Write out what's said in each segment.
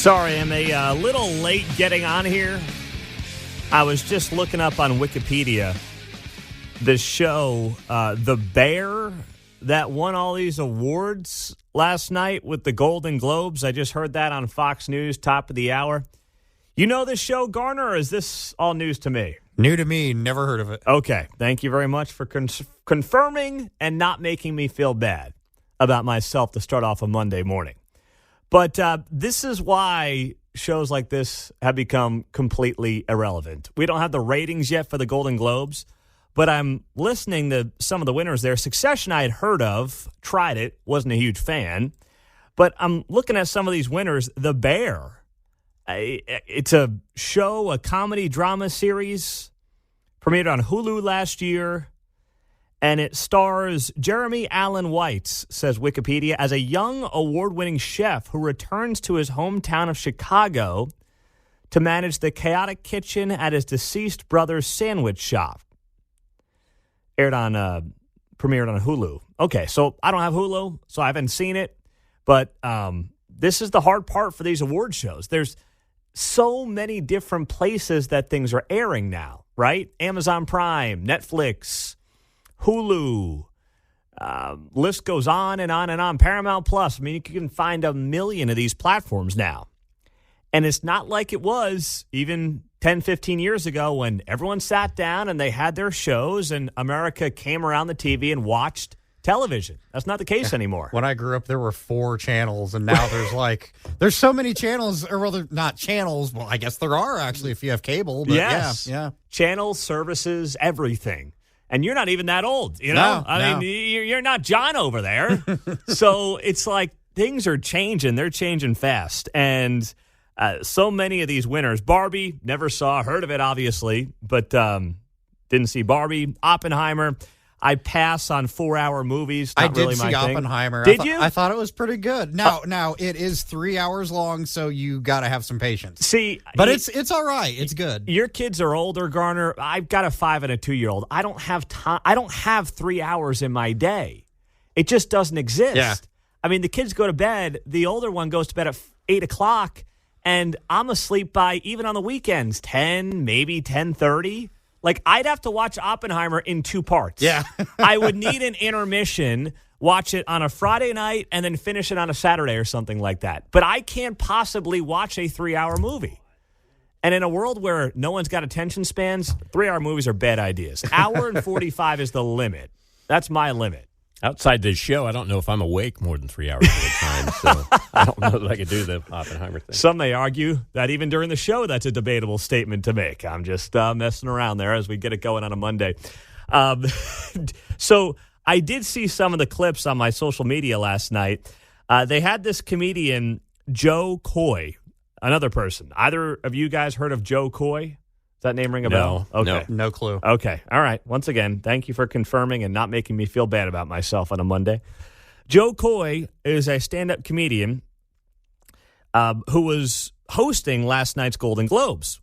Sorry, I'm a little late getting on here. I was just looking up on Wikipedia the show, The Bear, that won all these awards last night with the Golden Globes. I just heard that on Fox News, top of the hour. You know this show, Garner, or is this all news to me? New to me, never heard of it. Okay, thank you very much for confirming and not making me feel bad about myself to start off a Monday morning. But this is why shows like this have become completely irrelevant. We don't have the ratings yet for the Golden Globes, but I'm listening to some of the winners there. Succession I had heard of, tried it, wasn't a huge fan. But I'm looking at some of these winners. The Bear, it's a show, a comedy drama series, premiered on Hulu last year. And it stars Jeremy Allen White, says Wikipedia, as a young award-winning chef who returns to his hometown of Chicago to manage the chaotic kitchen at his deceased brother's sandwich shop. Premiered on Hulu. Okay, so I don't have Hulu, so I haven't seen it. But this is the hard part for these award shows. There's so many different places that things are airing now, right? Amazon Prime, Netflix, Hulu, list goes on and on and on. Paramount Plus. I mean, you can find a million of these platforms now. And it's not like it was even 10, 15 years ago when everyone sat down and they had their shows and America came around the TV and watched television. That's not the case anymore. When I grew up, there were 4 channels, and now there's so many channels, or rather not channels. Well, I guess there are actually if you have cable. But yes. Yeah. Channels, services, everything. And you're not even that old, you know? I mean, you're not John over there. So it's like things are changing. They're changing fast. And so many of these winners. Barbie, never saw, heard of it, obviously, but didn't see Barbie. Oppenheimer, I pass on 4-hour movies. Not I did really see my thing. Oppenheimer. Did you? I thought it was pretty good. Now it is 3 hours long, so you got to have some patience. See, but it's all right. It's good. Your kids are older, Garner. I've got a 5 and a 2-year-old. I don't have time. I don't have 3 hours in my day. It just doesn't exist. Yeah. I mean, the kids go to bed. The older one goes to bed at 8 o'clock, and I'm asleep by, even on the weekends, 10, maybe 10:30. Like, I'd have to watch Oppenheimer in 2 parts. Yeah. I would need an intermission, watch it on a Friday night, and then finish it on a Saturday or something like that. But I can't possibly watch a 3-hour movie. And in a world where no one's got attention spans, 3-hour movies are bad ideas. Hour and 45 is the limit. That's my limit. Outside this show, I don't know if I'm awake more than 3 hours at a time, so I don't know that I could do the Oppenheimer thing. Some may argue that even during the show, that's a debatable statement to make. I'm just messing around there as we get it going on a Monday. So I did see some of the clips on my social media last night. They had this comedian, Joe Coy, another person. Either of you guys heard of Joe Coy? Does that name ring a bell? Okay. No clue. Okay. All right. Once again, thank you for confirming and not making me feel bad about myself on a Monday. Joe Coy is a stand-up comedian who was hosting last night's Golden Globes.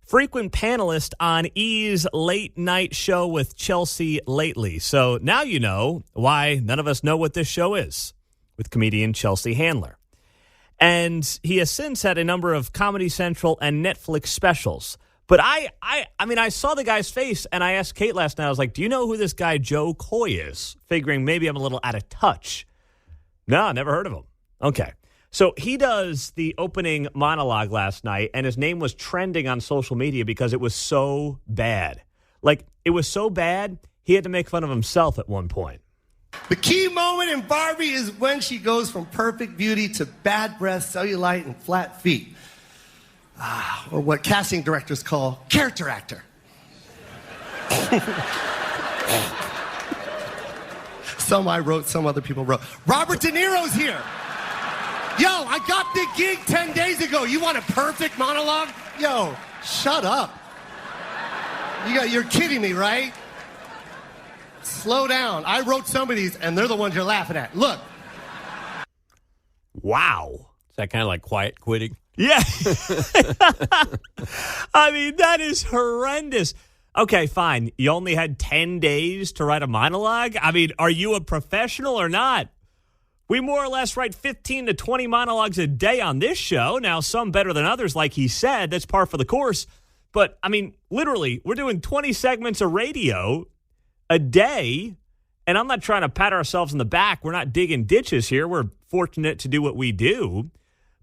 Frequent panelist on E's late night show with Chelsea Lately. So now you know why none of us know what this show is, with comedian Chelsea Handler. And he has since had a number of Comedy Central and Netflix specials. But I mean, I saw the guy's face, and I asked Kate last night, I was like, do you know who this guy Joe Coy is? Figuring maybe I'm a little out of touch. No, never heard of him. Okay. So he does the opening monologue last night, and his name was trending on social media because it was so bad. Like, it was so bad, he had to make fun of himself at one point. The key moment in Barbie is when she goes from perfect beauty to bad breath, cellulite, and flat feet. Or what casting directors call character actor. Some I wrote, some other people wrote. Robert De Niro's here. Yo, I got the gig 10 days ago. You want a perfect monologue? Yo, shut up. You're kidding me, right? Slow down. I wrote some of these, and they're the ones you're laughing at. Look. Wow. Is that kind of like quiet quitting? Yeah. I mean, that is horrendous. Okay, fine. You only had 10 days to write a monologue? I mean, are you a professional or not? We more or less write 15 to 20 monologues a day on this show. Now, some better than others, like he said. That's par for the course. But, I mean, literally, we're doing 20 segments of radio a day. And I'm not trying to pat ourselves in the back. We're not digging ditches here. We're fortunate to do what we do.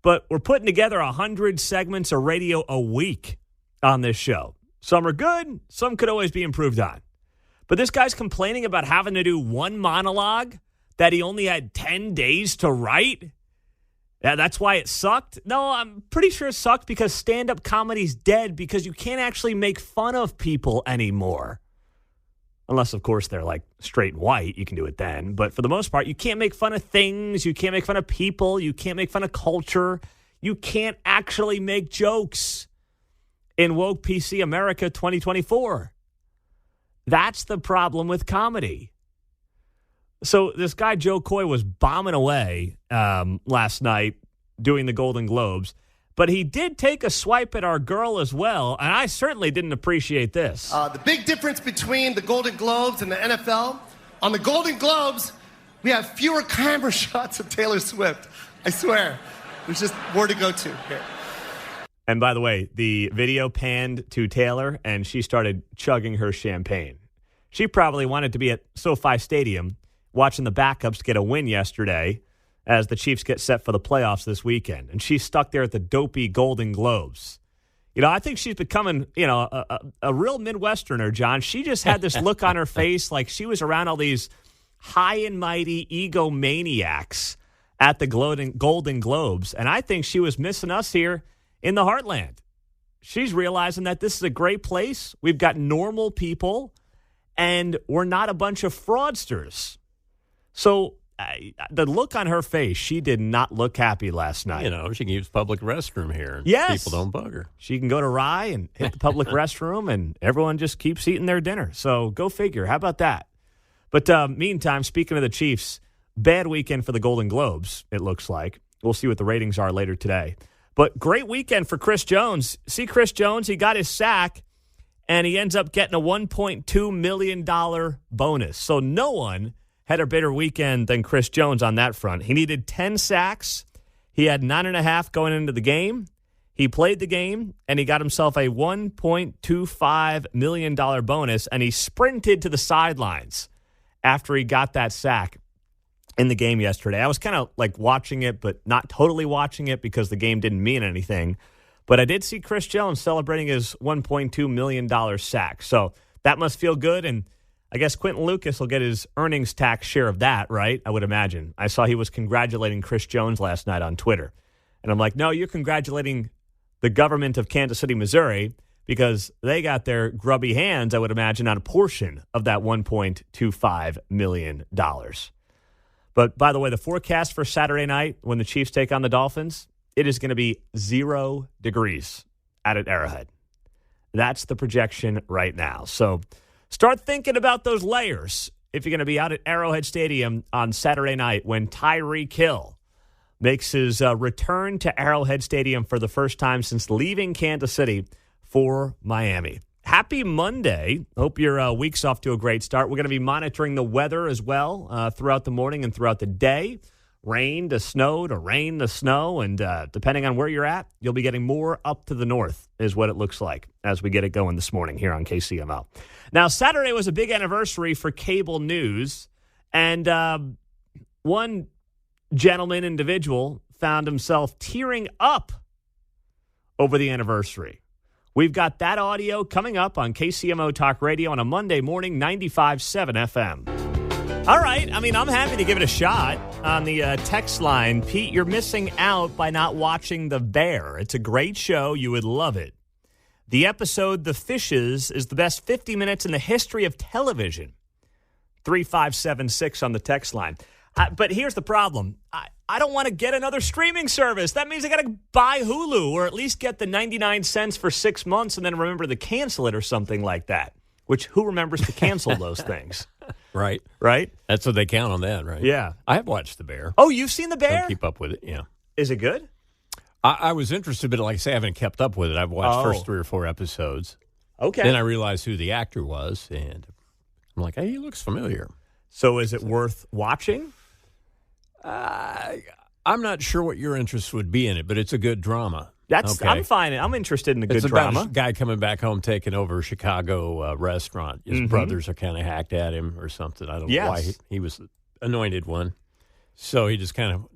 But we're putting together 100 segments of radio a week on this show. Some are good. Some could always be improved on. But this guy's complaining about having to do one monologue that he only had 10 days to write. Yeah, that's why it sucked. No, I'm pretty sure it sucked because stand-up comedy's dead because you can't actually make fun of people anymore. Unless, of course, they're like straight and white. You can do it then. But for the most part, you can't make fun of things. You can't make fun of people. You can't make fun of culture. You can't actually make jokes in woke PC America 2024. That's the problem with comedy. So this guy, Joe Coy, was bombing away last night doing the Golden Globes. But he did take a swipe at our girl as well, and I certainly didn't appreciate this. The big difference between the Golden Globes and the NFL, on the Golden Globes, we have fewer camera shots of Taylor Swift. I swear. There's just more to go to here. And by the way, the video panned to Taylor, and she started chugging her champagne. She probably wanted to be at SoFi Stadium watching the backups get a win yesterday as the Chiefs get set for the playoffs this weekend. And she's stuck there at the dopey Golden Globes. You know, I think she's becoming, a real Midwesterner, John. She just had this look on her face like she was around all these high and mighty egomaniacs at the Golden Globes. And I think she was missing us here in the heartland. She's realizing that this is a great place. We've got normal people, and we're not a bunch of fraudsters. So the look on her face, she did not look happy last night. You know, she can use public restroom here. And yes. People don't bug her. She can go to Rye and hit the public restroom, and everyone just keeps eating their dinner. So go figure. How about that? But meantime, speaking of the Chiefs, bad weekend for the Golden Globes, it looks like. We'll see what the ratings are later today. But great weekend for Chris Jones. See Chris Jones, he got his sack, and he ends up getting a $1.2 million bonus. So no one had a better weekend than Chris Jones on that front. He needed 10 sacks. He had 9.5 going into the game. He played the game, and he got himself a $1.25 million bonus, and he sprinted to the sidelines after he got that sack in the game yesterday. I was kind of like watching it, but not totally watching it because the game didn't mean anything. But I did see Chris Jones celebrating his $1.2 million sack. So that must feel good, and I guess Quentin Lucas will get his earnings tax share of that, right? I would imagine. I saw he was congratulating Chris Jones last night on Twitter. And I'm like, no, you're congratulating the government of Kansas City, Missouri, because they got their grubby hands, I would imagine, on a portion of that $1.25 million. But by the way, the forecast for Saturday night when the Chiefs take on the Dolphins, it is going to be 0 degrees out at Arrowhead. That's the projection right now. So start thinking about those layers if you're going to be out at Arrowhead Stadium on Saturday night when Tyreek Hill makes his return to Arrowhead Stadium for the first time since leaving Kansas City for Miami. Happy Monday. Hope your week's off to a great start. We're going to be monitoring the weather as well throughout the morning and throughout the day. Rain to snow to rain to snow, and depending on where you're at, you'll be getting more up to the north is what it looks like as we get it going this morning here on KCMO. Now, Saturday was a big anniversary for cable news, and one individual found himself tearing up over the anniversary. We've got that audio coming up on KCMO Talk Radio on a Monday morning, 95.7 FM. All right. I mean, I'm happy to give it a shot on the text line. Pete, you're missing out by not watching The Bear. It's a great show. You would love it. The episode, The Fishes, is the best 50 minutes in the history of television. 3576 on the text line. But here's the problem. I don't want to get another streaming service. That means I got to buy Hulu or at least get the 99 cents for 6 months and then remember to cancel it or something like that, which who remembers to cancel those things? Right. Right? That's what they count on that, right? Yeah. I have watched The Bear. Oh, you've seen The Bear? Don't keep up with it, yeah. Is it good? I was interested, but like I say, I haven't kept up with it. I've watched the first 3 or 4 episodes. Okay. Then I realized who the actor was, and I'm like, hey, he looks familiar. So is it worth watching? I'm not sure what your interest would be in it, but it's a good drama. Okay. I'm fine. I'm interested in a good It's drama. about a guy coming back home taking over a Chicago restaurant. His brothers are kind of hacked at him or something. I don't know why he was the anointed one. So he just kind of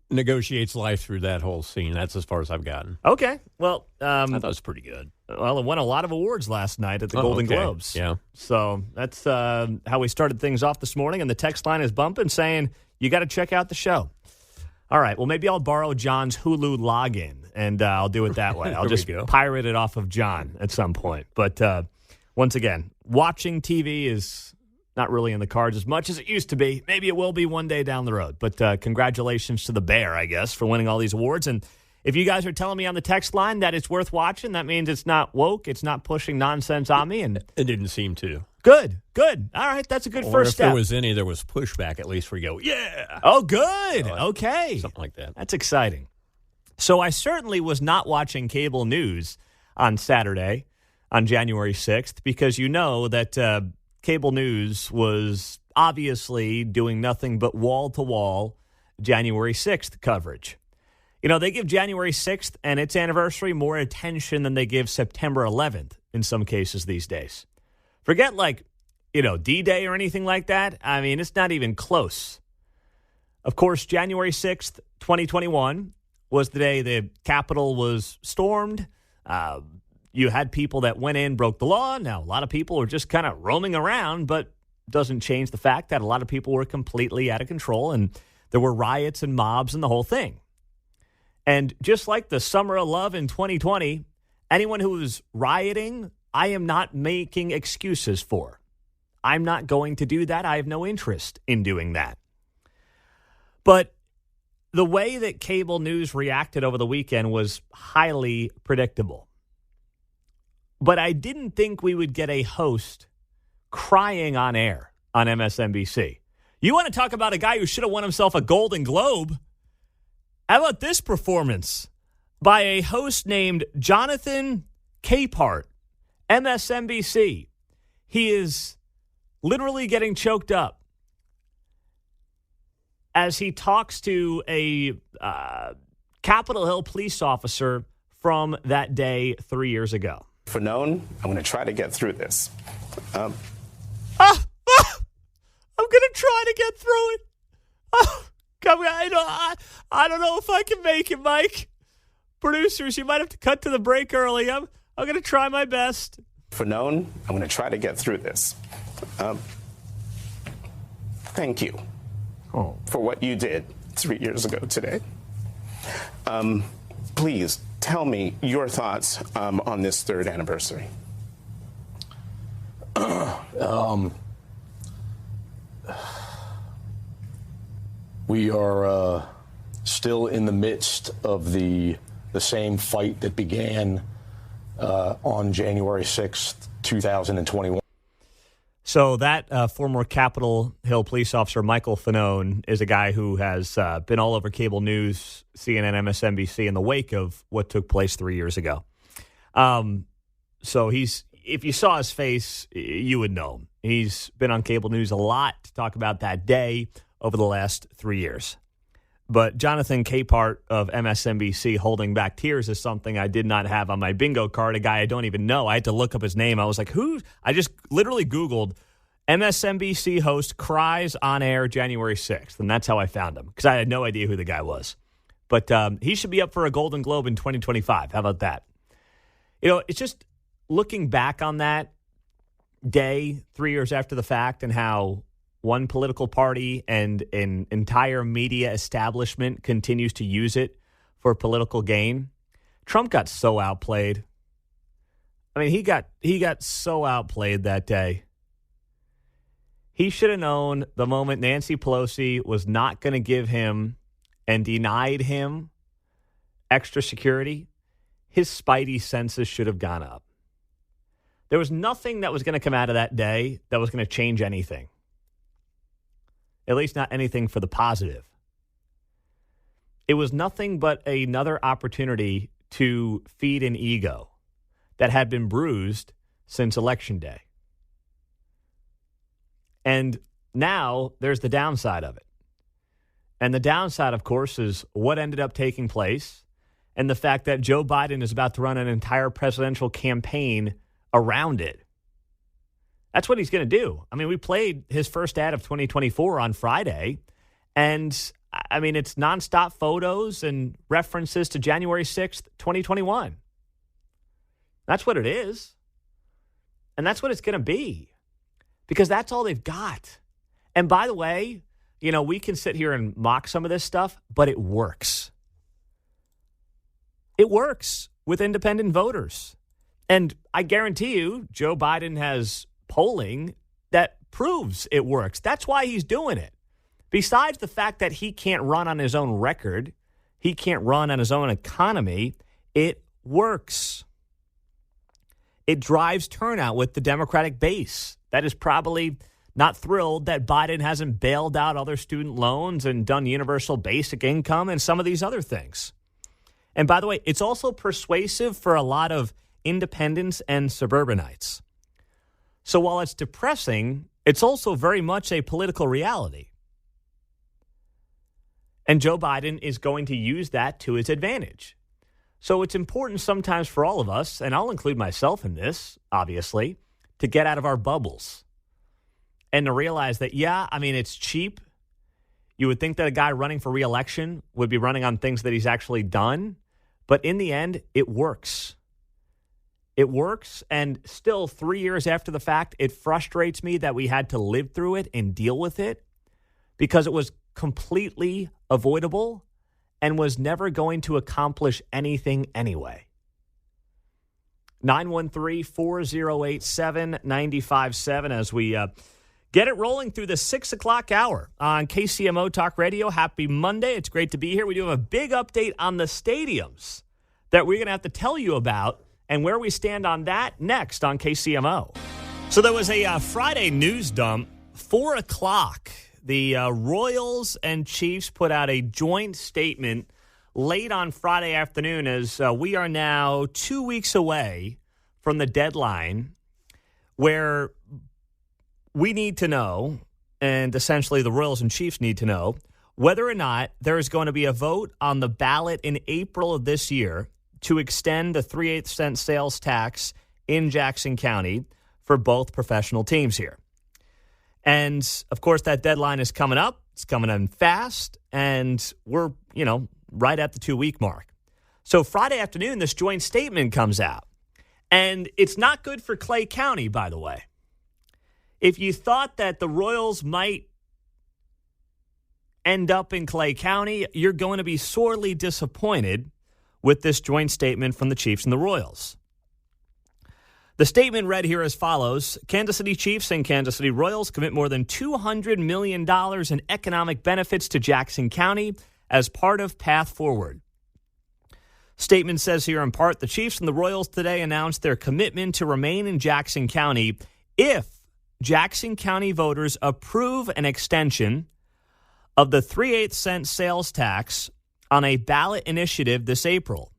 negotiates life through that whole scene. That's as far as I've gotten. Okay. Well, I thought it was pretty good. Well, it won a lot of awards last night at the Golden Globes. Yeah. So that's how we started things off this morning. And the text line is bumping saying, you got to check out the show. All right. Well, maybe I'll borrow John's Hulu login, and I'll do it that way. I'll just pirate it off of John at some point. But once again, watching TV is not really in the cards as much as it used to be. Maybe it will be one day down the road. But congratulations to the Bear, I guess, for winning all these awards. And if you guys are telling me on the text line that it's worth watching, that means it's not woke, it's not pushing nonsense on me. And it didn't seem to. Good. All right, that's a good first step. If there was pushback, at least where you go, yeah. Oh, good. Okay. Something like that. That's exciting. So I certainly was not watching cable news on Saturday, on January 6th, because you know that cable news was obviously doing nothing but wall-to-wall January 6th coverage. You know, they give January 6th and its anniversary more attention than they give September 11th in some cases these days. Forget D-Day or anything like that. I mean, it's not even close. Of course, January 6th, 2021 was the day the Capitol was stormed. You had people that went in, broke the law. Now, a lot of people were just kind of roaming around, but doesn't change the fact that a lot of people were completely out of control and there were riots and mobs and the whole thing. And just like the Summer of Love in 2020, anyone who was rioting, I am not making excuses for. I'm not going to do that. I have no interest in doing that. But the way that cable news reacted over the weekend was highly predictable. But I didn't think we would get a host crying on air on MSNBC. You want to talk about a guy who should have won himself a Golden Globe? How about this performance by a host named Jonathan Capehart, MSNBC? He is literally getting choked up as he talks to a Capitol Hill police officer from that day 3 years ago. For known, I'm going to try to get through this. I'm going to try to get through it. I don't know if I can make it, Mike. Producers, you might have to cut to the break early. I'm going to try my best. For known, I'm going to try to get through this. Thank you for what you did 3 years ago today. Please tell me your thoughts on this third anniversary. We are still in the midst of the same fight that began on January 6th, 2021. So that former Capitol Hill police officer, Michael Fanone, is a guy who has been all over cable news, CNN, MSNBC, in the wake of what took place 3 years ago. So if you saw his face, you would know him. He's been on cable news a lot to talk about that day over the last 3 years. But Jonathan Capehart of MSNBC holding back tears is something I did not have on my bingo card, a guy I don't even know. I had to look up his name. I was like, who? I just literally Googled MSNBC host cries on air January 6th, and that's how I found him, because I had no idea who the guy was. But he should be up for a Golden Globe in 2025. How about that? You know, it's just looking back on that day 3 years after the fact and how one political party and an entire media establishment continues to use it for political gain. Trump got so outplayed. I mean, he got so outplayed that day. He should have known the moment Nancy Pelosi was not going to give him and denied him extra security, his spidey senses should have gone up. There was nothing that was going to come out of that day that was going to change anything. At least not anything for the positive. It was nothing but another opportunity to feed an ego that had been bruised since Election Day. And now there's the downside of it. And the downside, of course, is what ended up taking place and the fact that Joe Biden is about to run an entire presidential campaign around it. That's what he's going to do. I mean, we played his first ad of 2024 on Friday, and I mean, it's nonstop photos and references to January 6th, 2021. That's what it is. And that's what it's going to be, because that's all they've got. And by the way, you know, we can sit here and mock some of this stuff, but it works. It works with independent voters. And I guarantee you, Joe Biden has polling that proves it works. That's why he's doing it. Besides the fact that he can't run on his own record, he can't run on his own economy, it works. It drives turnout with the Democratic base. That is probably not thrilled that Biden hasn't bailed out other student loans and done universal basic income and some of these other things. And by the way, it's also persuasive for a lot of independents and suburbanites. So while it's depressing, it's also very much a political reality. And Joe Biden is going to use that to his advantage. So it's important sometimes for all of us, and I'll include myself in this, obviously, to get out of our bubbles and to realize that, yeah, I mean, it's cheap. You would think that a guy running for re-election would be running on things that he's actually done. But in the end, it works. It works. And still, 3 years after the fact, it frustrates me that we had to live through it and deal with it because it was completely avoidable and was never going to accomplish anything anyway. 913-408-7957 as we get it rolling through the 6 o'clock hour on KCMO Talk Radio. Happy Monday. It's great to be here. We do have a big update on the stadiums that we're going to have to tell you about and where we stand on that next on KCMO. So there was a Friday news dump, 4 o'clock. The Royals and Chiefs put out a joint statement late on Friday afternoon as we are now 2 weeks away from the deadline where we need to know, and essentially the Royals and Chiefs need to know, whether or not there is going to be a vote on the ballot in April of this year to extend the 3/8 cent sales tax in Jackson County for both professional teams here. And, of course, that deadline is coming up. It's coming in fast, and we're, right at the 2-week mark. So Friday afternoon, this joint statement comes out. And it's not good for Clay County, by the way. If you thought that the Royals might end up in Clay County, you're going to be sorely disappointed with this joint statement from the Chiefs and the Royals. The statement read here as follows: Kansas City Chiefs and Kansas City Royals commit more than $200 million in economic benefits to Jackson County as part of Path Forward. Statement says here in part, the Chiefs and the Royals today announced their commitment to remain in Jackson County if Jackson County voters approve an extension of the 3/8 cent sales tax on a ballot initiative this April.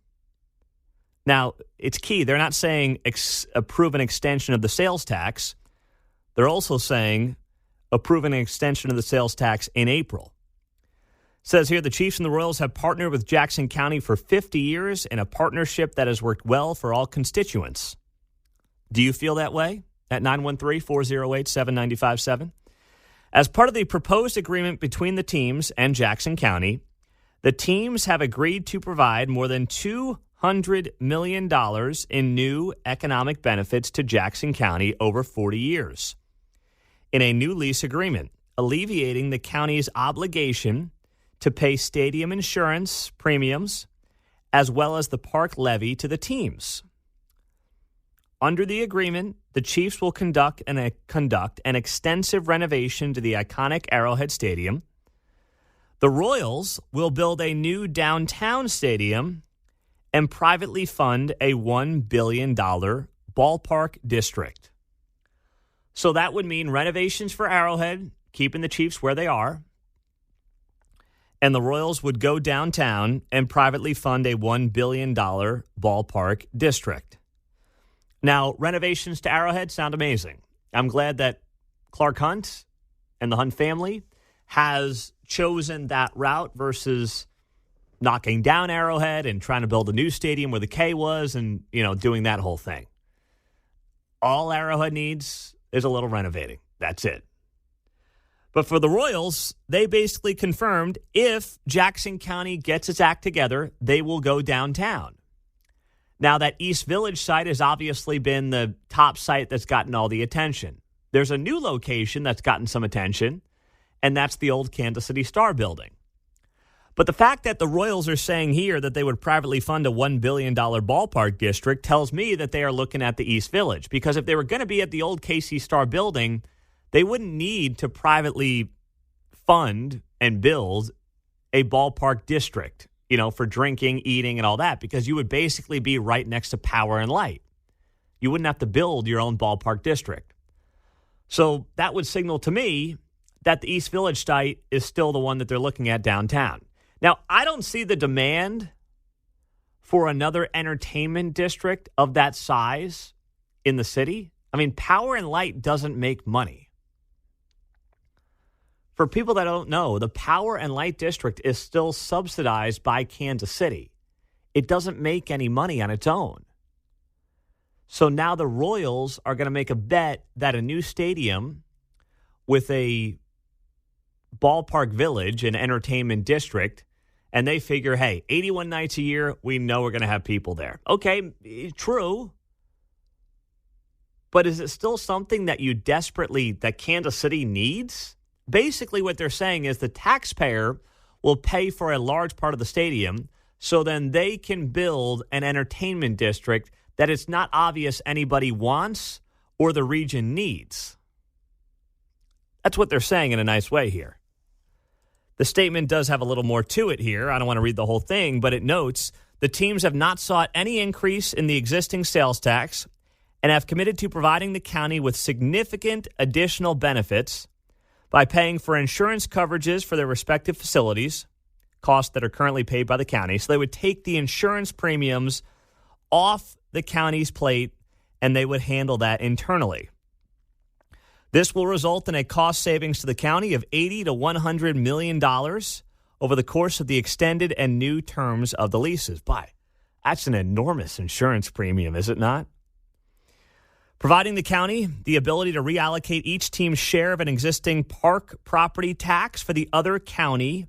Now, it's key. They're not saying approve an extension of the sales tax. They're also saying approve an extension of the sales tax in April. It says here, the Chiefs and the Royals have partnered with Jackson County for 50 years in a partnership that has worked well for all constituents. Do you feel that way? At 913-408-7957. As part of the proposed agreement between the teams and Jackson County, the teams have agreed to provide more than $200 million in new economic benefits to Jackson County over 40 years in a new lease agreement, alleviating the county's obligation to pay stadium insurance premiums as well as the park levy to the teams. Under the agreement, the Chiefs will conduct an extensive renovation to the iconic Arrowhead Stadium. The Royals will build a new downtown stadium and privately fund a $1 billion ballpark district. So that would mean renovations for Arrowhead, keeping the Chiefs where they are, and the Royals would go downtown and privately fund a $1 billion ballpark district. Now, renovations to Arrowhead sound amazing. I'm glad that Clark Hunt and the Hunt family has chosen that route versus knocking down Arrowhead and trying to build a new stadium where the K was and, doing that whole thing. All Arrowhead needs is a little renovating. That's it. But for the Royals, they basically confirmed if Jackson County gets its act together, they will go downtown. Now, that East Village site has obviously been the top site that's gotten all the attention. There's a new location that's gotten some attention, and that's the old Kansas City Star building. But the fact that the Royals are saying here that they would privately fund a $1 billion ballpark district tells me that they are looking at the East Village. Because if they were going to be at the old KC Star building, they wouldn't need to privately fund and build a ballpark district, for drinking, eating, and all that, because you would basically be right next to Power and Light. You wouldn't have to build your own ballpark district. So that would signal to me that the East Village site is still the one that they're looking at downtown. Now, I don't see the demand for another entertainment district of that size in the city. I mean, Power and Light doesn't make money. For people that don't know, the Power and Light District is still subsidized by Kansas City. It doesn't make any money on its own. So now the Royals are going to make a bet that a new stadium with a ballpark village and entertainment district, and they figure, hey, 81 nights a year, we know we're going to have people there. Okay, true. But is it still something that that Kansas City needs? Basically, what they're saying is the taxpayer will pay for a large part of the stadium, so then they can build an entertainment district that it's not obvious anybody wants or the region needs. That's what they're saying in a nice way here. The statement does have a little more to it here. I don't want to read the whole thing, but it notes the teams have not sought any increase in the existing sales tax and have committed to providing the county with significant additional benefits by paying for insurance coverages for their respective facilities, costs that are currently paid by the county. So they would take the insurance premiums off the county's plate, and they would handle that internally. This will result in a cost savings to the county of $80 to $100 million over the course of the extended and new terms of the leases. But that's an enormous insurance premium, is it not? Providing the county the ability to reallocate each team's share of an existing park property tax for the other county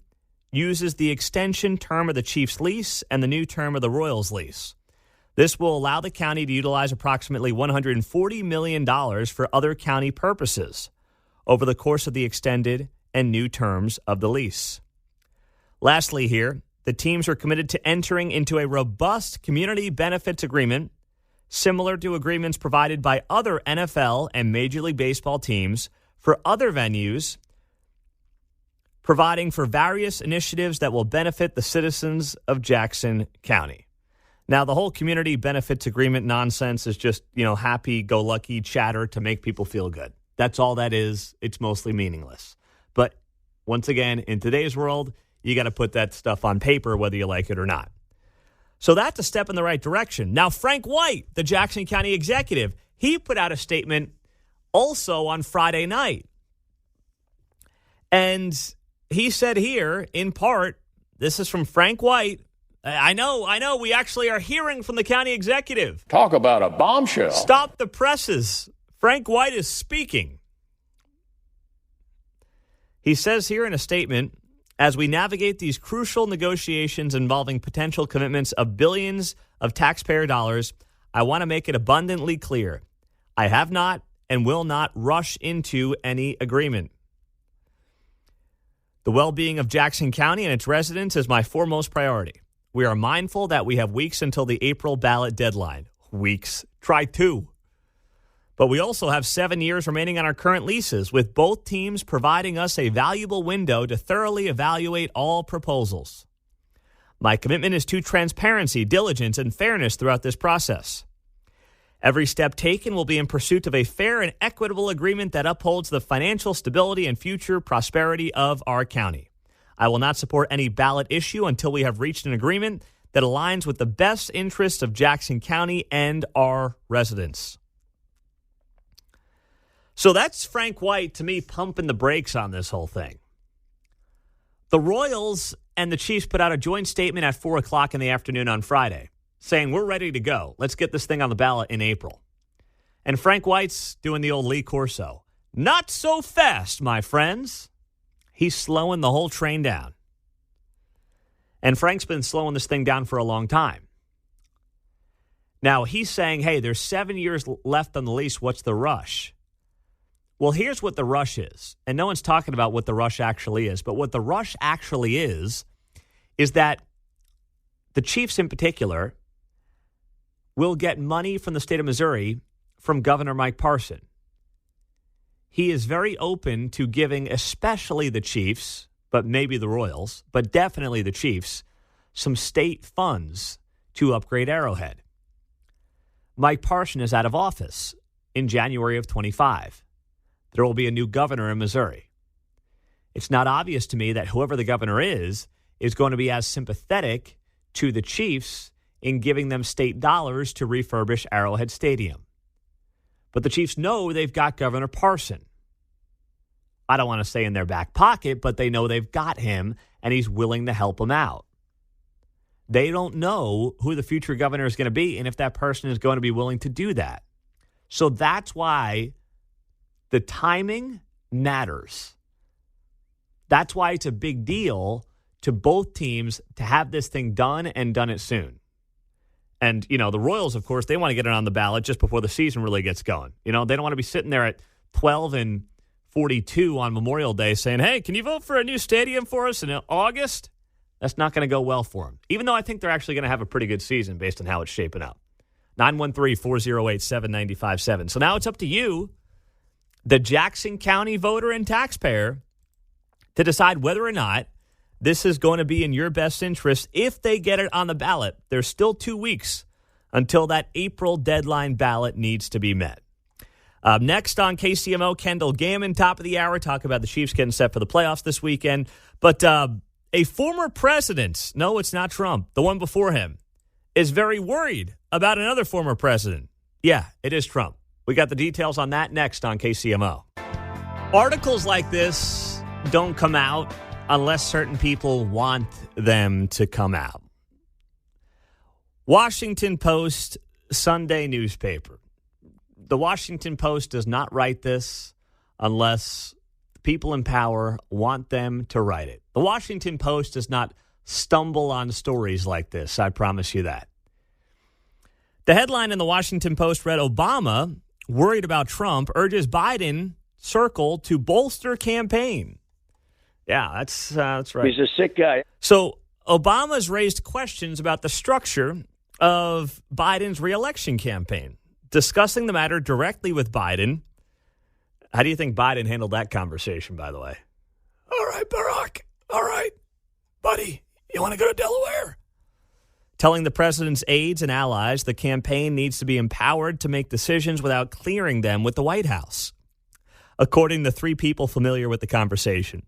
uses the extension term of the Chiefs' lease and the new term of the Royals' lease. This will allow the county to utilize approximately $140 million for other county purposes over the course of the extended and new terms of the lease. Lastly here, the teams are committed to entering into a robust community benefits agreement similar to agreements provided by other NFL and Major League Baseball teams for other venues, providing for various initiatives that will benefit the citizens of Jackson County. Now, the whole community benefits agreement nonsense is just, happy-go-lucky chatter to make people feel good. That's all that is. It's mostly meaningless. But once again, in today's world, you got to put that stuff on paper, whether you like it or not. So that's a step in the right direction. Now, Frank White, the Jackson County executive, he put out a statement also on Friday night. And he said here, in part, this is from Frank White. I know. We actually are hearing from the county executive. Talk about a bombshell. Stop the presses. Frank White is speaking. He says here in a statement, as we navigate these crucial negotiations involving potential commitments of billions of taxpayer dollars, I want to make it abundantly clear. I have not and will not rush into any agreement. The well-being of Jackson County and its residents is my foremost priority. We are mindful that we have weeks until the April ballot deadline. Weeks. Try 2. But we also have 7 years remaining on our current leases, with both teams providing us a valuable window to thoroughly evaluate all proposals. My commitment is to transparency, diligence, and fairness throughout this process. Every step taken will be in pursuit of a fair and equitable agreement that upholds the financial stability and future prosperity of our county. I will not support any ballot issue until we have reached an agreement that aligns with the best interests of Jackson County and our residents. So that's Frank White, to me, pumping the brakes on this whole thing. The Royals and the Chiefs put out a joint statement at 4 o'clock in the afternoon on Friday saying, we're ready to go. Let's get this thing on the ballot in April. And Frank White's doing the old Lee Corso. Not so fast, my friends. He's slowing the whole train down. And Frank's been slowing this thing down for a long time. Now, he's saying, hey, there's 7 years left on the lease. What's the rush? Well, here's what the rush is. And no one's talking about what the rush actually is. But what the rush actually is that the Chiefs in particular will get money from the state of Missouri from Governor Mike Parson. He is very open to giving especially the Chiefs, but maybe the Royals, but definitely the Chiefs, some state funds to upgrade Arrowhead. Mike Parson is out of office in January of 25. There will be a new governor in Missouri. It's not obvious to me that whoever the governor is going to be as sympathetic to the Chiefs in giving them state dollars to refurbish Arrowhead Stadium. But the Chiefs know they've got Governor Parson. I don't want to say in their back pocket, but they know they've got him, and he's willing to help them out. They don't know who the future governor is going to be and if that person is going to be willing to do that. So that's why the timing matters. That's why it's a big deal to both teams to have this thing done and done it soon. And, you know, the Royals, of course, they want to get it on the ballot just before the season really gets going. You know, they don't want to be sitting there at 12-42 on Memorial Day saying, hey, can you vote for a new stadium for us in August? That's not going to go well for them, even though I think they're actually going to have a pretty good season based on how it's shaping up. 913-408-7957. So now it's up to you, the Jackson County voter and taxpayer, to decide whether or not this is going to be in your best interest if they get it on the ballot. There's still 2 weeks until that April deadline ballot needs to be met. Next on KCMO, Kendall Gammon, top of the hour, talk about the Chiefs getting set for the playoffs this weekend. But a former president, no, it's not Trump, the one before him, is very worried about another former president. Yeah, it is Trump. We got the details on that next on KCMO. Articles like this don't come out unless certain people want them to come out. Washington Post Sunday newspaper. The Washington Post does not write this unless people in power want them to write it. The Washington Post does not stumble on stories like this, I promise you that. The headline in the Washington Post read, Obama, worried about Trump, urges Biden circle to bolster campaign. Yeah, that's right. He's a sick guy. So Obama's raised questions about the structure of Biden's reelection campaign. Discussing the matter directly with Biden. How do you think Biden handled that conversation, by the way? All right, Barack. All right, buddy. You want to go to Delaware? Telling the president's aides and allies the campaign needs to be empowered to make decisions without clearing them with the White House, according to 3 people familiar with the conversation.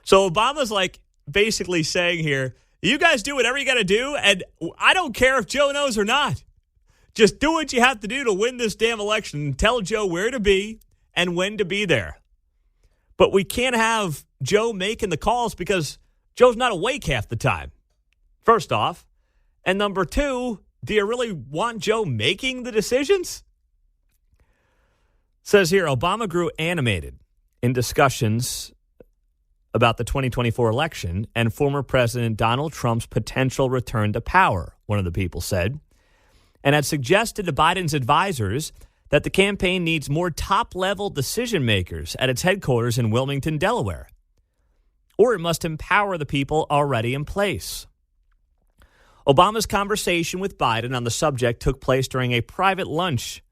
So Obama's like basically saying here, you guys do whatever you got to do, and I don't care if Joe knows or not. Just do what you have to do to win this damn election and tell Joe where to be and when to be there. But we can't have Joe making the calls because Joe's not awake half the time, first off. And number 2, do you really want Joe making the decisions? Says here, Obama grew animated in discussions about the 2024 election and former President Donald Trump's potential return to power, one of the people said, and had suggested to Biden's advisors that the campaign needs more top-level decision makers at its headquarters in Wilmington, Delaware, or it must empower the people already in place. Obama's conversation with Biden on the subject took place during a private lunch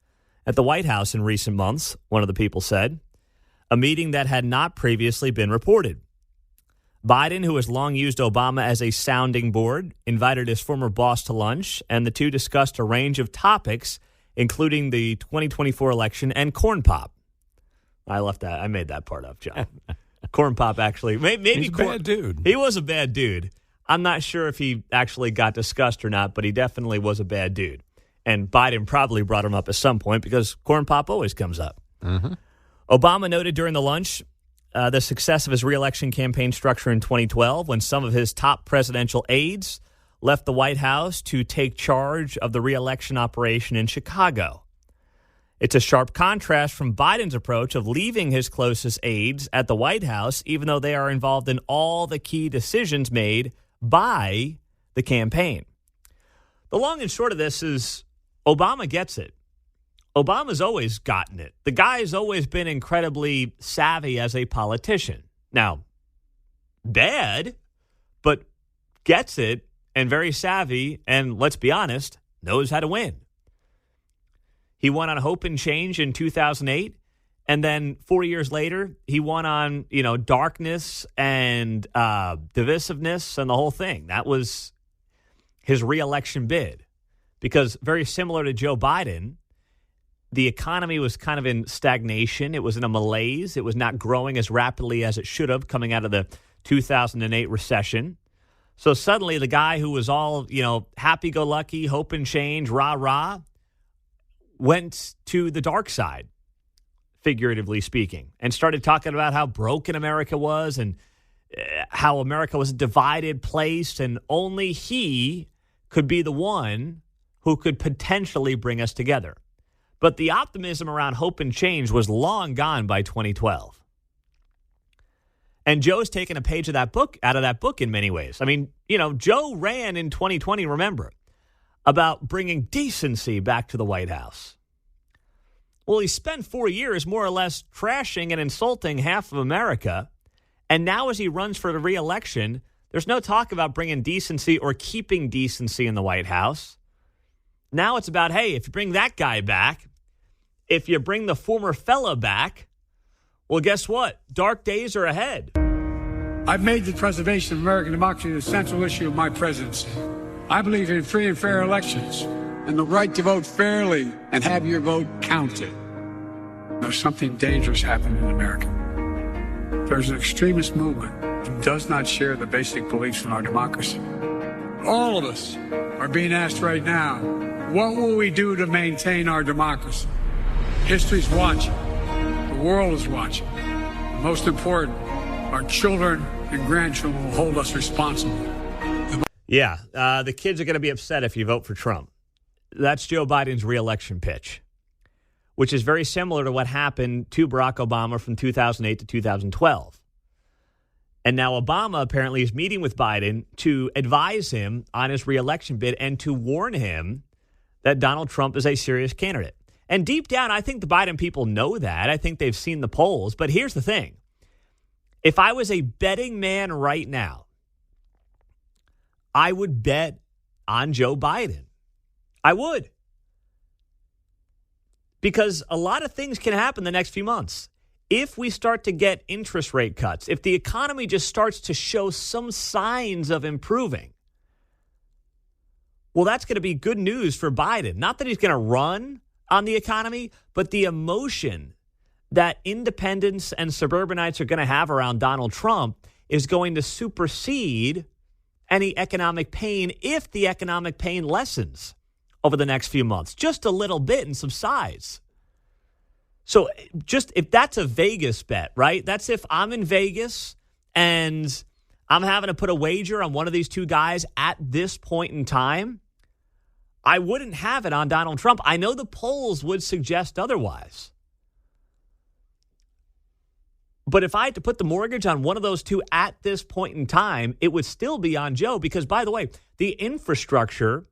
at the White House in recent months, one of the people said, a meeting that had not previously been reported. Biden, who has long used Obama as a sounding board, invited his former boss to lunch, and the two discussed a range of topics, including the 2024 election and corn pop. I left that. I made that part up, John. Corn pop, actually. Maybe he's a bad dude. He was a bad dude. I'm not sure if he actually got discussed or not, but he definitely was a bad dude. And Biden probably brought him up at some point because corn pop always comes up. Mm-hmm. Obama noted during the lunch the success of his reelection campaign structure in 2012 when some of his top presidential aides left the White House to take charge of the reelection operation in Chicago. It's a sharp contrast from Biden's approach of leaving his closest aides at the White House, even though they are involved in all the key decisions made by the campaign. The long and short of this is Obama gets it. Obama's always gotten it. The guy's always been incredibly savvy as a politician. Now, bad, but gets it and very savvy and, let's be honest, knows how to win. He won on hope and change in 2008, and then 4 years later, he won on, darkness and divisiveness and the whole thing. That was his reelection bid. Because very similar to Joe Biden, the economy was kind of in stagnation. It was in a malaise. It was not growing as rapidly as it should have coming out of the 2008 recession. So suddenly the guy who was all, happy-go-lucky, hope and change, rah-rah, went to the dark side, figuratively speaking, and started talking about how broken America was and how America was a divided place, and only he could be the one who could potentially bring us together. But the optimism around hope and change was long gone by 2012. And Joe's taken a page out of that book in many ways. I mean, Joe ran in 2020, remember, about bringing decency back to the White House. Well, he spent 4 years more or less trashing and insulting half of America. And now as he runs for the re-election, there's no talk about bringing decency or keeping decency in the White House. Now it's about, hey, if you bring that guy back, if you bring the former fella back, well, guess what? Dark days are ahead. I've made the preservation of American democracy the central issue of my presidency. I believe in free and fair elections and the right to vote fairly and have your vote counted. There's something dangerous happening in America. There's an extremist movement that does not share the basic beliefs in our democracy. All of us are being asked right now, what will we do to maintain our democracy? History's watching. The world is watching. Most important, our children and grandchildren will hold us responsible. Yeah, the kids are going to be upset if you vote for Trump. That's Joe Biden's reelection pitch, which is very similar to what happened to Barack Obama from 2008 to 2012. And now Obama apparently is meeting with Biden to advise him on his reelection bid and to warn him that Donald Trump is a serious candidate. And deep down, I think the Biden people know that. I think they've seen the polls. But here's the thing. If I was a betting man right now, I would bet on Joe Biden. I would. Because a lot of things can happen the next few months. If we start to get interest rate cuts, if the economy just starts to show some signs of improving, well, that's going to be good news for Biden. Not that he's going to run on the economy, but the emotion that independents and suburbanites are going to have around Donald Trump is going to supersede any economic pain if the economic pain lessens over the next few months, just a little bit and subsides. So just if that's a Vegas bet, right? That's if I'm in Vegas and I'm having to put a wager on one of these two guys at this point in time, I wouldn't have it on Donald Trump. I know the polls would suggest otherwise. But if I had to put the mortgage on one of those two at this point in time, it would still be on Joe because, by the way, the infrastructure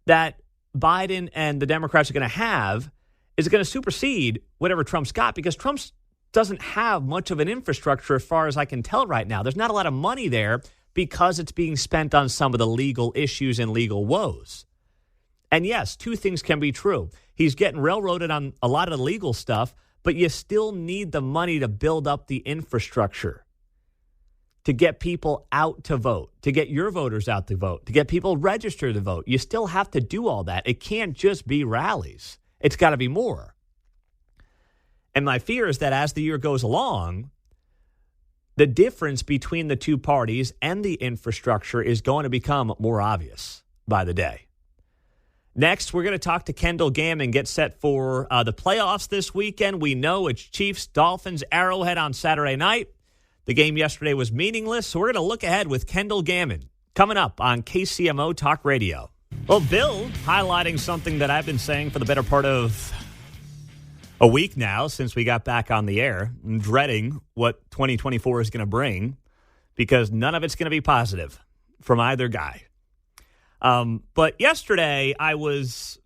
that Biden and the Democrats are going to have is going to supersede whatever Trump's got because Trump doesn't have much of an infrastructure as far as I can tell right now. There's not a lot of money there because it's being spent on some of the legal issues and legal woes. And yes, two things can be true. He's getting railroaded on a lot of the legal stuff, but you still need the money to build up the infrastructure, to get people out to vote, to get your voters out to vote, to get people registered to vote. You still have to do all that. It can't just be rallies. It's got to be more. And my fear is that as the year goes along, the difference between the two parties and the infrastructure is going to become more obvious by the day. Next, we're going to talk to Kendall Gammon, get set for the playoffs this weekend. We know it's Chiefs, Dolphins, Arrowhead on Saturday night. The game yesterday was meaningless, so we're going to look ahead with Kendall Gammon coming up on KCMO Talk Radio. Well, Bill highlighting something that I've been saying for the better part of a week now since we got back on the air. I'm dreading what 2024 is going to bring because none of it's going to be positive from either guy. But yesterday I was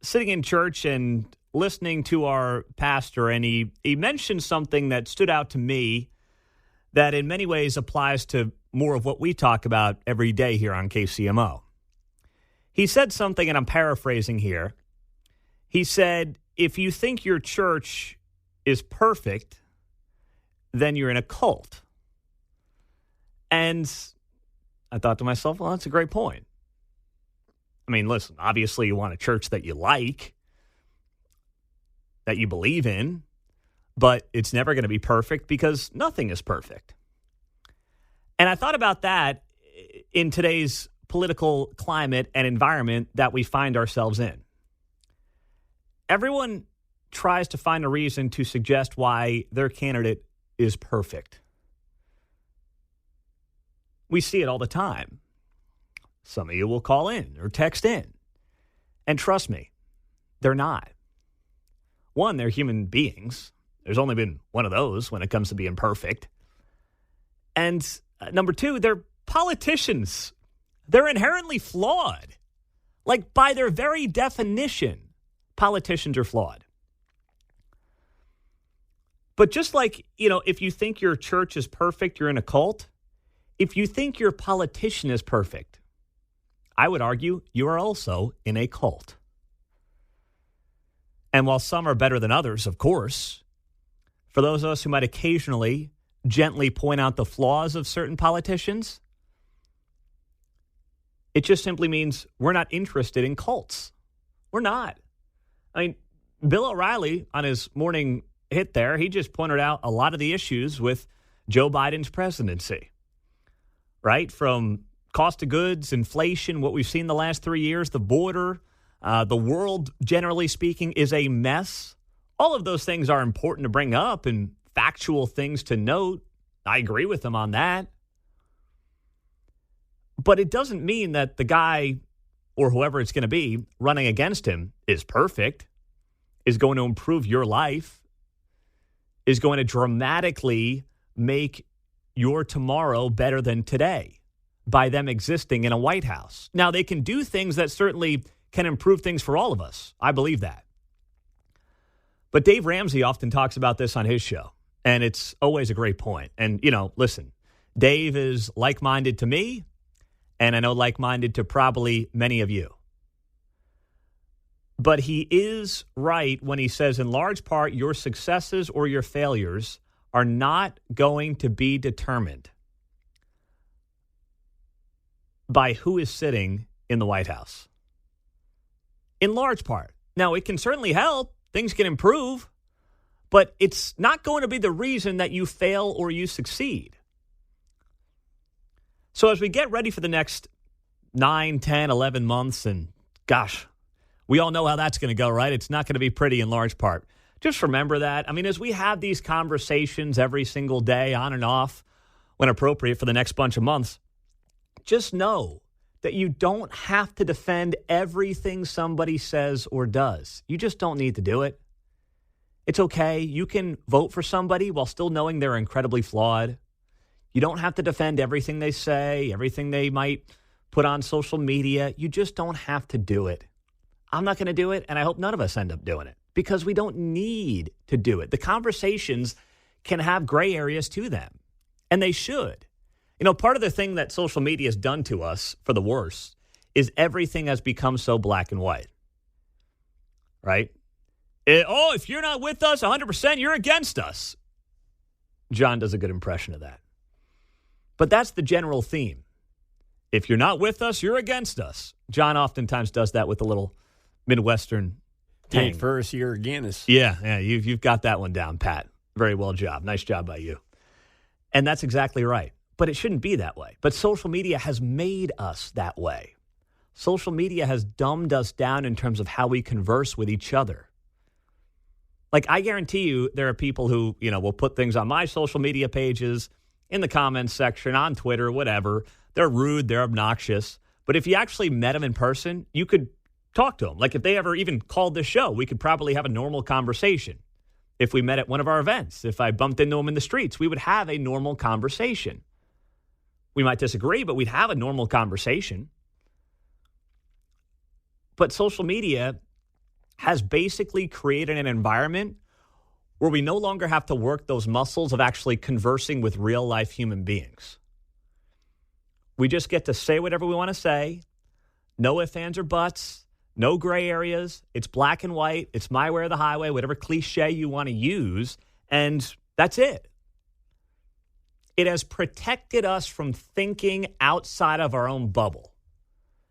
sitting in church and listening to our pastor, and he mentioned something that stood out to me that in many ways applies to more of what we talk about every day here on KCMO. He said something, and I'm paraphrasing here. He said, if you think your church is perfect, then you're in a cult. And I thought to myself, well, that's a great point. I mean, listen, obviously you want a church that you like, that you believe in, but it's never going to be perfect because nothing is perfect. And I thought about that in today's political climate and environment that we find ourselves in. Everyone tries to find a reason to suggest why their candidate is perfect. We see it all the time. Some of you will call in or text in. And trust me, they're not. One, they're human beings. There's only been one of those when it comes to being perfect. And number two, they're politicians. They're inherently flawed. Like, by their very definition, politicians are flawed. But just like, if you think your church is perfect, you're in a cult. If you think your politician is perfect, I would argue you are also in a cult. And while some are better than others, of course, for those of us who might occasionally gently point out the flaws of certain politicians, it just simply means we're not interested in cults. We're not. I mean, Bill O'Reilly on his morning hit there, he just pointed out a lot of the issues with Joe Biden's presidency, right? From cost of goods, inflation, what we've seen the last 3 years, the border, the world, generally speaking, is a mess. All of those things are important to bring up and factual things to note. I agree with him on that. But it doesn't mean that the guy or whoever it's going to be running against him is perfect, is going to improve your life, is going to dramatically make your tomorrow better than today by them existing in a White House. Now, they can do things that certainly can improve things for all of us. I believe that. But Dave Ramsey often talks about this on his show, and it's always a great point. And, listen, Dave is like-minded to me, and I know like-minded to probably many of you. But he is right when he says, in large part, your successes or your failures are not going to be determined by who is sitting in the White House. In large part. Now, it can certainly help. Things can improve. But it's not going to be the reason that you fail or you succeed. So as we get ready for the next 9, 10, 11 months, and gosh, we all know how that's going to go, right? It's not going to be pretty in large part. Just remember that. I mean, as we have these conversations every single day, on and off, when appropriate for the next bunch of months, just know that you don't have to defend everything somebody says or does. You just don't need to do it. It's okay. You can vote for somebody while still knowing they're incredibly flawed. You don't have to defend everything they say, everything they might put on social media. You just don't have to do it. I'm not going to do it, and I hope none of us end up doing it because we don't need to do it. The conversations can have gray areas to them, and they should. Part of the thing that social media has done to us for the worse is everything has become so black and white, right? If you're not with us 100%, you're against us. John does a good impression of that. But that's the general theme. If you're not with us, you're against us. John oftentimes does that with a little Midwestern tang. First, you're against us. Yeah, you've got that one down, Pat. Very well job. Nice job by you. And that's exactly right. But it shouldn't be that way. But social media has made us that way. Social media has dumbed us down in terms of how we converse with each other. Like, I guarantee you there are people who, will put things on my social media pages, in the comments section, on Twitter, whatever. They're rude, they're obnoxious. But if you actually met them in person, you could talk to them. Like, if they ever even called this show, we could probably have a normal conversation. If we met at one of our events, if I bumped into them in the streets, we would have a normal conversation. We might disagree, but we'd have a normal conversation. But social media has basically created an environment where we no longer have to work those muscles of actually conversing with real-life human beings. We just get to say whatever we want to say, no ifs, ands, or buts, no gray areas. It's black and white. It's my way or the highway, whatever cliche you want to use, and that's it. It has protected us from thinking outside of our own bubble.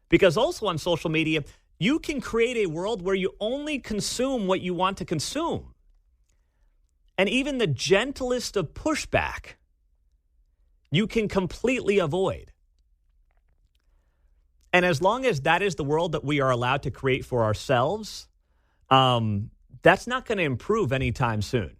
Because also on social media, you can create a world where you only consume what you want to consume. And even the gentlest of pushback, you can completely avoid. And as long as that is the world that we are allowed to create for ourselves, that's not going to improve anytime soon.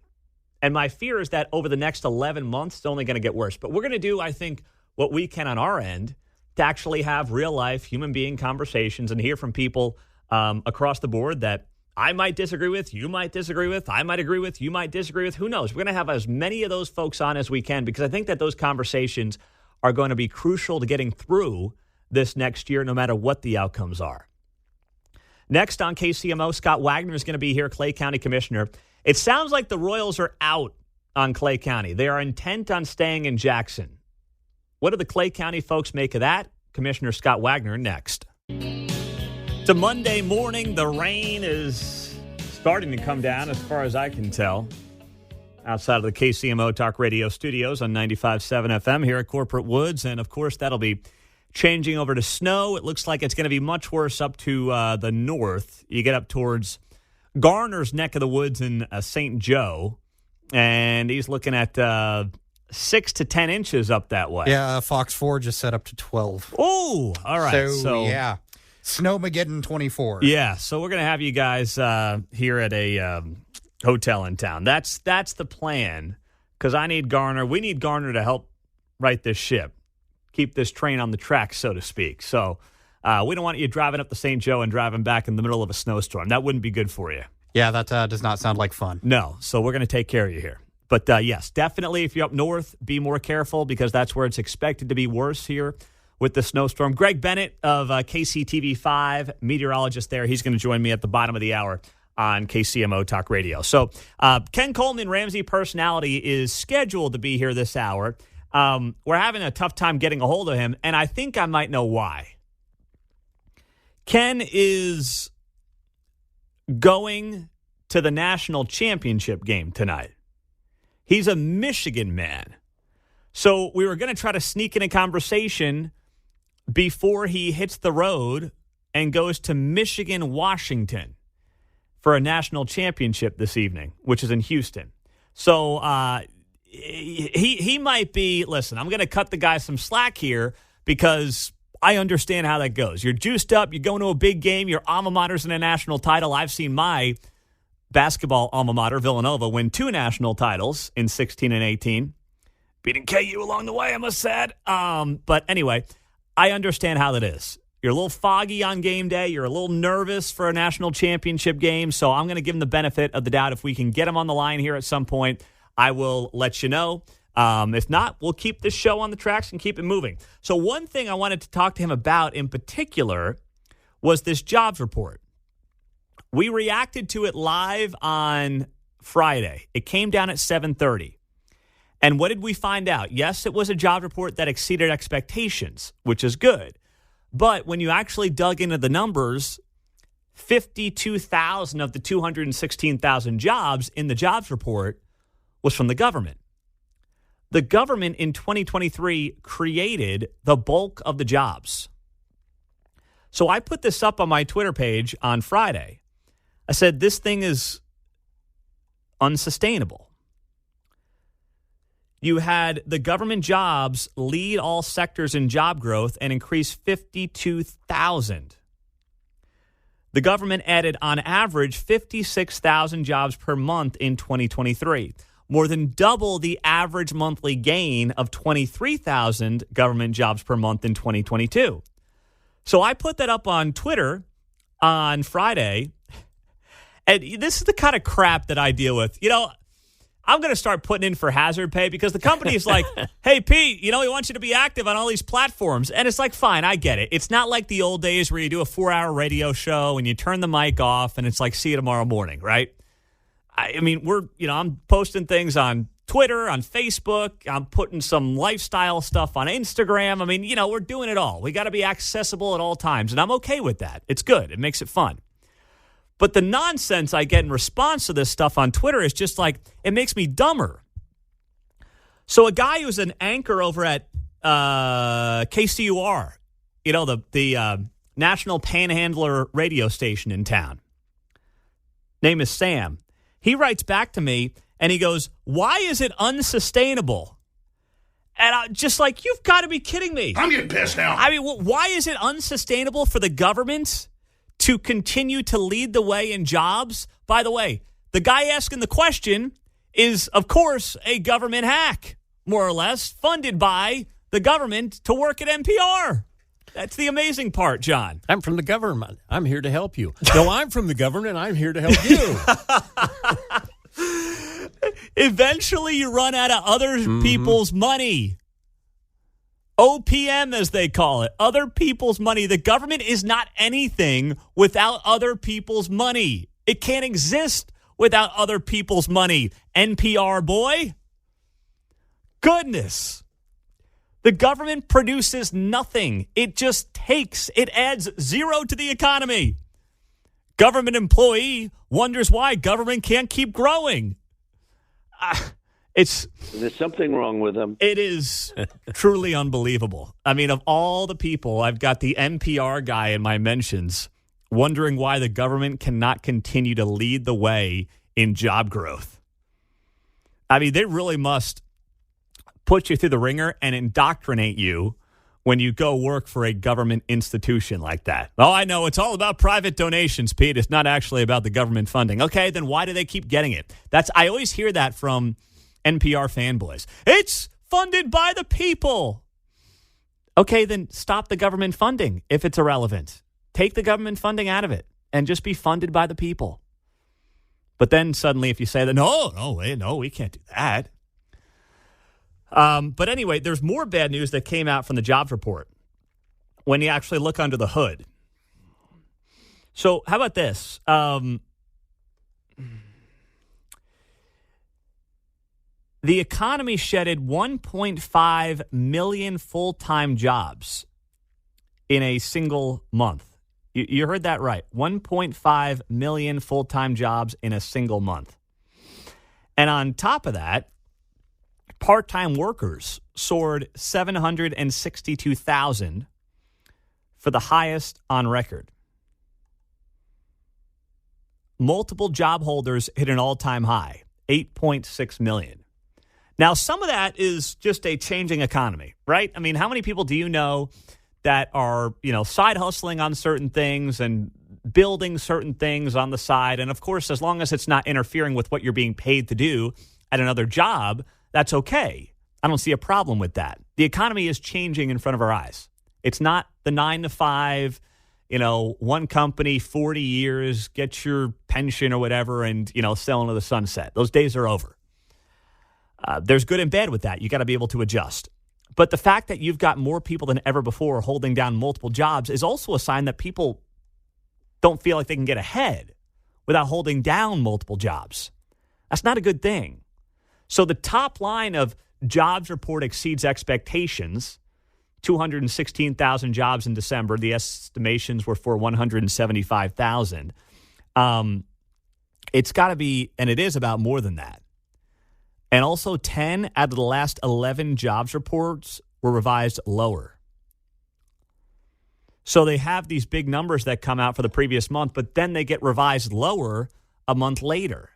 And my fear is that over the next 11 months, it's only going to get worse. But we're going to do, I think, what we can on our end to actually have real-life human being conversations and hear from people across the board that I might disagree with, you might disagree with, I might agree with, you might disagree with. Who knows? We're going to have as many of those folks on as we can because I think that those conversations are going to be crucial to getting through this next year, no matter what the outcomes are. Next on KCMO, Scott Wagner is going to be here, Clay County Commissioner. It sounds like the Royals are out on Clay County. They are intent on staying in Jackson. What do the Clay County folks make of that? Commissioner Scott Wagner next. It's a Monday morning. The rain is starting to come down as far as I can tell. Outside of the KCMO Talk Radio studios on 95.7 FM here at Corporate Woods. And, of course, that'll be changing over to snow. It looks like it's going to be much worse up to the north. You get up towards Garner's neck of the woods in St. Joe, and he's looking at 6 to 10 inches up that way. Yeah, Fox 4 just set up to 12. Oh, all right. So yeah, Snowmageddon 24. Yeah, so we're going to have you guys here at a hotel in town. That's the plan, because we need Garner to help right this ship, keep this train on the track, so to speak. So we don't want you driving up to St. Joe and driving back in the middle of a snowstorm. That wouldn't be good for you. Yeah, that does not sound like fun. No, so we're going to take care of you here. But yes, definitely if you're up north, be more careful because that's where it's expected to be worse here with the snowstorm. Greg Bennett of KCTV5, meteorologist there, he's going to join me at the bottom of the hour on KCMO Talk Radio. So Ken Coleman, Ramsey Personality, is scheduled to be here this hour. We're having a tough time getting a hold of him, and I think I might know why. Ken is going to the national championship game tonight. He's a Michigan man. So we were going to try to sneak in a conversation before he hits the road and goes to Michigan, Washington for a national championship this evening, which is in Houston. So he might be, listen, I'm going to cut the guy some slack here because I understand how that goes. You're juiced up. You're going to a big game. Your alma mater's in a national title. I've seen my basketball alma mater, Villanova, win 2 national titles in 16 and 18. Beating KU along the way, I must add. But anyway, I understand how that is. You're a little foggy on game day. You're a little nervous for a national championship game. So I'm going to give him the benefit of the doubt. If we can get him on the line here at some point, I will let you know. If not, we'll keep this show on the tracks and keep it moving. So one thing I wanted to talk to him about in particular was this jobs report. We reacted to it live on Friday. It came down at 7:30. And what did we find out? Yes, it was a job report that exceeded expectations, which is good. But when you actually dug into the numbers, 52,000 of the 216,000 jobs in the jobs report was from the government. The government in 2023 created the bulk of the jobs. So I put this up on my Twitter page on Friday. I said, this thing is unsustainable. You had the government jobs lead all sectors in job growth and increase 52,000. the government added on average 56,000 jobs per month in 2023, more than double the average monthly gain of 23,000 government jobs per month in 2022. So I put that up on Twitter on Friday, and this is the kind of crap that I deal with. I'm going to start putting in for hazard pay because the company is like, hey, Pete, we want you to be active on all these platforms. And it's like, fine, I get it. It's not like the old days where you do a 4-hour radio show and you turn the mic off and it's like, see you tomorrow morning, right? I mean, I'm posting things on Twitter, on Facebook. I'm putting some lifestyle stuff on Instagram. I mean, we're doing it all. We got to be accessible at all times. And I'm okay with that. It's good. It makes it fun. But the nonsense I get in response to this stuff on Twitter is just like, it makes me dumber. So a guy who's an anchor over at KCUR, the National Panhandler radio station in town, name is Sam. He writes back to me and he goes, why is it unsustainable? And I'm just like, you've got to be kidding me. I'm getting pissed now. I mean, why is it unsustainable for the government to continue to lead the way in jobs? By the way, the guy asking the question is, of course, a government hack, more or less, funded by the government to work at NPR. That's the amazing part, John. I'm from the government. I'm here to help you. No, I'm from the government. I'm here to help you. Eventually, you run out of other people's money. OPM, as they call it, other people's money. The government is not anything without other people's money. It can't exist without other people's money. NPR, boy. Goodness. The government produces nothing. It just takes. It adds zero to the economy. Government employee wonders why government can't keep growing. There's something wrong with them. It is truly unbelievable. I mean, of all the people, I've got the NPR guy in my mentions wondering why the government cannot continue to lead the way in job growth. I mean, they really must put you through the ringer and indoctrinate you when you go work for a government institution like that. Oh, I know. It's all about private donations, Pete. It's not actually about the government funding. Okay, then why do they keep getting it? I always hear that from NPR fanboys. It's funded by the people. Okay, then stop the government funding if it's irrelevant. Take the government funding out of it and just be funded by the people. But then suddenly if you say that, no, we can't do that. But anyway, there's more bad news that came out from the jobs report when you actually look under the hood. So how about this? The economy shedded 1.5 million full-time jobs in a single month. You heard that right. 1.5 million full-time jobs in a single month. And on top of that, part-time workers soared 762,000 for the highest on record. Multiple job holders hit an all-time high, 8.6 million. Now, some of that is just a changing economy, right? I mean, how many people do you know that are, side hustling on certain things and building certain things on the side? And of course, as long as it's not interfering with what you're being paid to do at another job, that's okay. I don't see a problem with that. The economy is changing in front of our eyes. It's not the 9 to 5, one company, 40 years, get your pension or whatever and, sell into the sunset. Those days are over. There's good and bad with that. You got to be able to adjust. But the fact that you've got more people than ever before holding down multiple jobs is also a sign that people don't feel like they can get ahead without holding down multiple jobs. That's not a good thing. So the top line of jobs report exceeds expectations. 216,000 jobs in December. The estimations were for 175,000. It's got to be, and it is about more than that. And also 10 out of the last 11 jobs reports were revised lower. So they have these big numbers that come out for the previous month, but then they get revised lower a month later.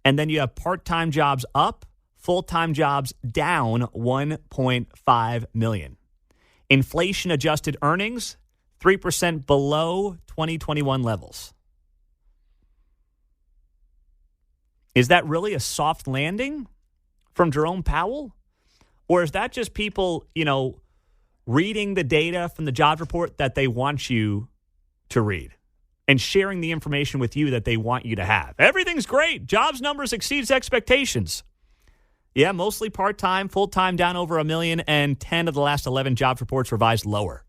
And then you have part-time jobs up, full-time jobs down 1.5 million. Inflation-adjusted earnings, 3% below 2021 levels. Is that really a soft landing from Jerome Powell? Or is that just people, reading the data from the jobs report that they want you to read and sharing the information with you that they want you to have? Everything's great. Jobs numbers exceeds expectations. Yeah, mostly part-time, full-time down over 1 million, and 10 of the last 11 jobs reports revised lower.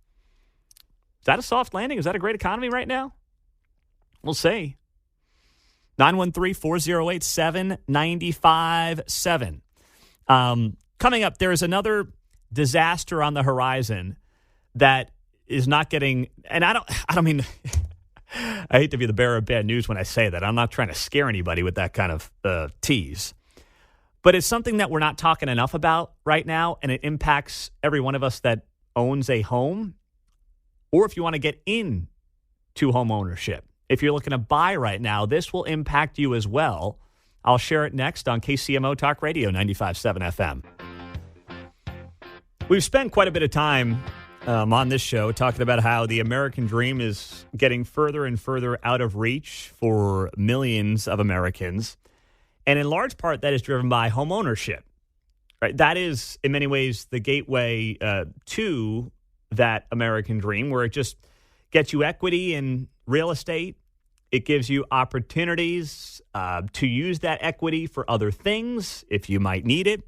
Is that a soft landing? Is that a great economy right now? We'll see. 913-408-7957. Coming up, there is another disaster on the horizon that is not getting, and I don't mean, I hate to be the bearer of bad news when I say that. I'm not trying to scare anybody with that kind of tease. But it's something that we're not talking enough about right now, and it impacts every one of us that owns a home, or if you want to get into home ownership. If you're looking to buy right now, this will impact you as well. I'll share it next on KCMO Talk Radio 95.7 FM. We've spent quite a bit of time on this show talking about how the American dream is getting further and further out of reach for millions of Americans. And in large part, that is driven by home ownership. Right? That is, in many ways, the gateway to that American dream, where it just gets you equity in real estate. It gives you opportunities to use that equity for other things if you might need it.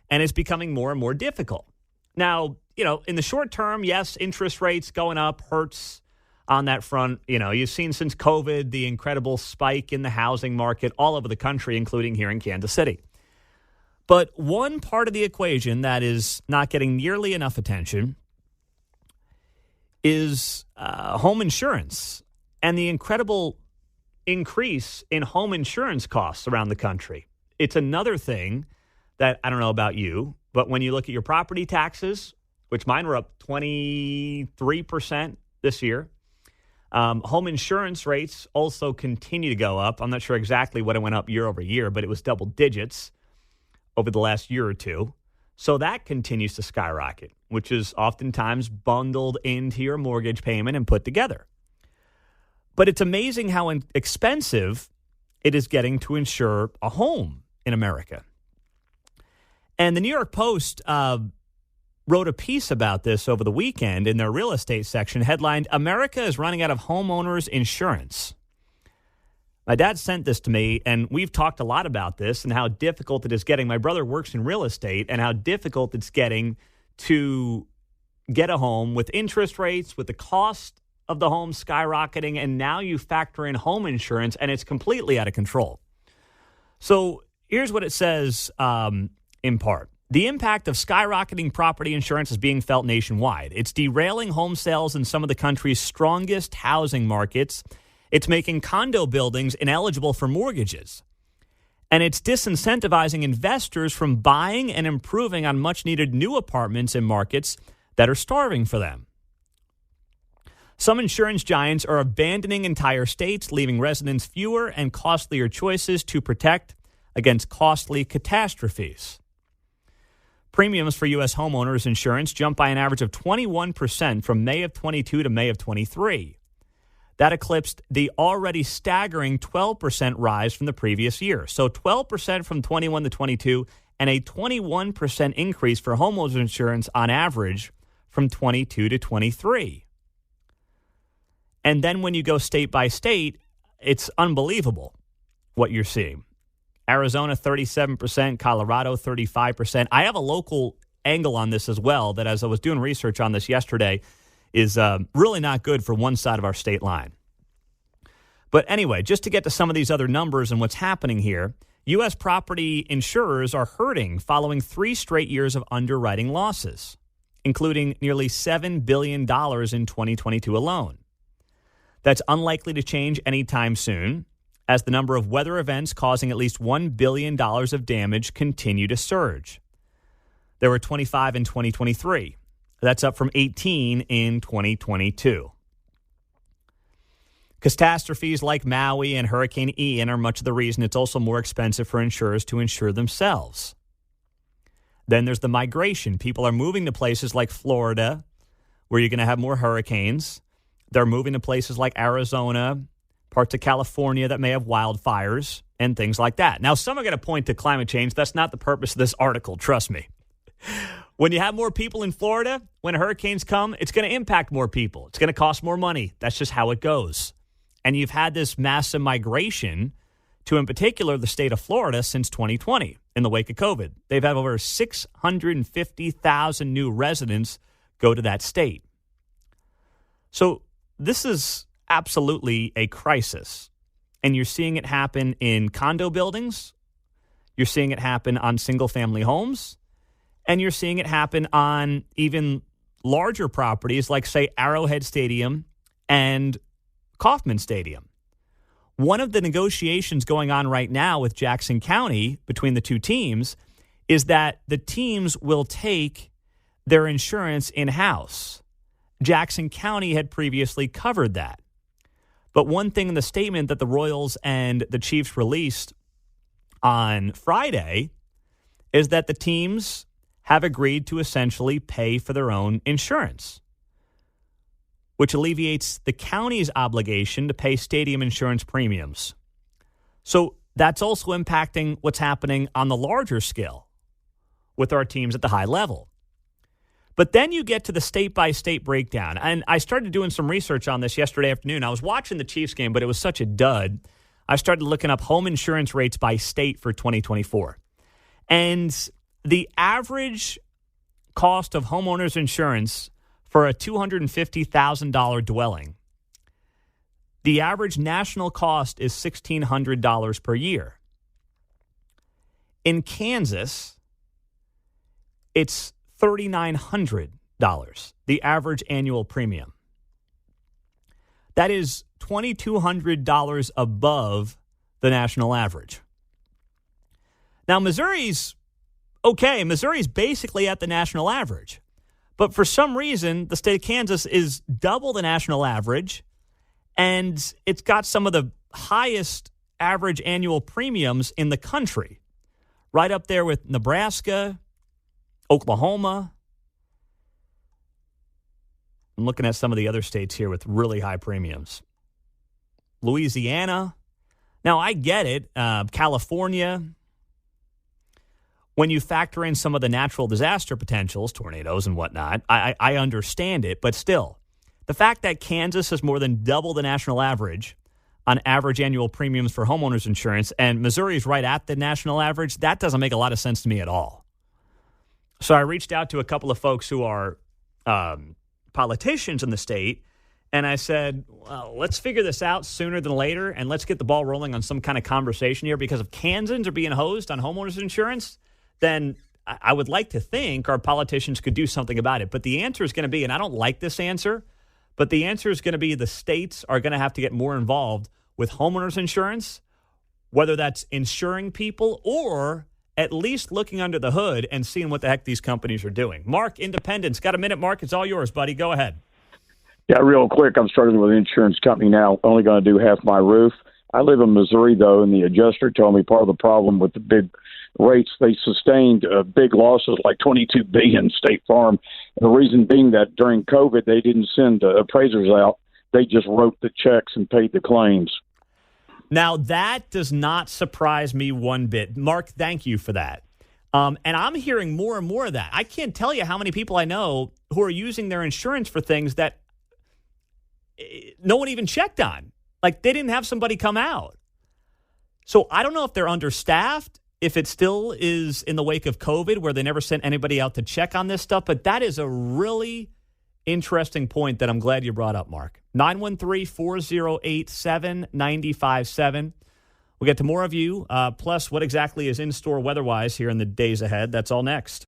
And it's becoming more and more difficult. Now, in the short term, yes, interest rates going up hurts on that front. You've seen since COVID the incredible spike in the housing market all over the country, including here in Kansas City. But one part of the equation that is not getting nearly enough attention is home insurance and the incredible increase in home insurance costs around the country. It's another thing that I don't know about you, but when you look at your property taxes, which mine were up 23% this year, home insurance rates also continue to go up. I'm not sure exactly what it went up year over year, but it was double digits over the last year or two. So that continues to skyrocket, which is oftentimes bundled into your mortgage payment and put together. But it's amazing how expensive it is getting to insure a home in America. And the New York Post wrote a piece about this over the weekend in their real estate section, headlined, "America is running out of homeowners insurance." My dad sent this to me, and we've talked a lot about this and how difficult it is getting. My brother works in real estate, and how difficult it's getting to get a home with interest rates, with the cost of the home skyrocketing, and now you factor in home insurance, and it's completely out of control. So here's what it says in part. The impact of skyrocketing property insurance is being felt nationwide. It's derailing home sales in some of the country's strongest housing markets. It's making condo buildings ineligible for mortgages. And it's disincentivizing investors from buying and improving on much-needed new apartments in markets that are starving for them. Some insurance giants are abandoning entire states, leaving residents fewer and costlier choices to protect against costly catastrophes. Premiums for U.S. homeowners insurance jumped by an average of 21% from May of 22 to May of 23. That eclipsed the already staggering 12% rise from the previous year. So 12% from 21 to 22 and a 21% increase for homeowners insurance on average from 22 to 23. And then when you go state by state, it's unbelievable what you're seeing. Arizona, 37%, Colorado, 35%. I have a local angle on this as well that, as I was doing research on this yesterday, is really not good for one side of our state line. But anyway, just to get to some of these other numbers and what's happening here, U.S. property insurers are hurting following 3 straight years of underwriting losses, including nearly $7 billion in 2022 alone. That's unlikely to change anytime soon, as the number of weather events causing at least $1 billion of damage continue to surge. There were 25 in 2023. That's up from 18 in 2022. Catastrophes like Maui and Hurricane Ian are much of the reason it's also more expensive for insurers to insure themselves. Then there's the migration. People are moving to places like Florida, where you're going to have more hurricanes, They're moving to places like Arizona, parts of California that may have wildfires and things like that. Now, some are going to point to climate change. That's not the purpose of this article, trust me. When you have more people in Florida, when hurricanes come, it's going to impact more people. It's going to cost more money. That's just how it goes. And you've had this massive migration to, in particular, the state of Florida since 2020 in the wake of COVID. They've had over 650,000 new residents go to that state. So this is absolutely a crisis. And you're seeing it happen in condo buildings. You're seeing it happen on single-family homes. And you're seeing it happen on even larger properties like, say, Arrowhead Stadium and Kauffman Stadium. One of the negotiations going on right now with Jackson County between the two teams is that the teams will take their insurance in-house. Jackson County had previously covered that. But one thing in the statement that the Royals and the Chiefs released on Friday is that the teams have agreed to essentially pay for their own insurance, which alleviates the county's obligation to pay stadium insurance premiums. So that's also impacting what's happening on the larger scale with our teams at the high level. But then you get to the state-by-state breakdown. And I started doing some research on this yesterday afternoon. I was watching the Chiefs game, but it was such a dud. I started looking up home insurance rates by state for 2024. And the average cost of homeowners insurance for a $250,000 dwelling, the average national cost is $1,600 per year. In Kansas, it's $3,900, the average annual premium. That is $2,200 above the national average. Now, Missouri's okay. Missouri's basically at the national average. But for some reason, the state of Kansas is double the national average, and it's got some of the highest average annual premiums in the country, right up there with Nebraska, Oklahoma. I'm looking at some of the other states here with really high premiums. Louisiana. Now, I get it. California. When you factor in some of the natural disaster potentials, tornadoes and whatnot, I understand it. But still, the fact that Kansas is more than double the national average on average annual premiums for homeowners insurance, and Missouri is right at the national average, that doesn't make a lot of sense to me at all. So I reached out to a couple of folks who are politicians in the state, and I said, well, let's figure this out sooner than later, and let's get the ball rolling on some kind of conversation here, because if Kansans are being hosed on homeowners insurance, then I would like to think our politicians could do something about it. But the answer is going to be, and I don't like this answer, but the answer is going to be the states are going to have to get more involved with homeowners insurance, whether that's insuring people or at least looking under the hood and seeing what the heck these companies are doing. Mark, Independence, got a minute, Mark? It's all yours, buddy. Go ahead. Yeah, real quick. I'm starting with an insurance company now, only going to do half my roof. I live in Missouri, though, and the adjuster told me part of the problem with the big rates, they sustained big losses like $22 billion State Farm. And the reason being that during COVID, they didn't send appraisers out. They just wrote the checks and paid the claims. Now, that does not surprise me one bit. Mark, thank you for that. And I'm hearing more and more of that. I can't tell you how many people I know who are using their insurance for things that no one even checked on. Like, they didn't have somebody come out. So I don't know if they're understaffed, if it still is in the wake of COVID where they never sent anybody out to check on this stuff. But that is a really interesting point that I'm glad you brought up, Mark. 913-408-7957. We'll get to more of you, plus what exactly is in store weather-wise here in the days ahead. That's all next.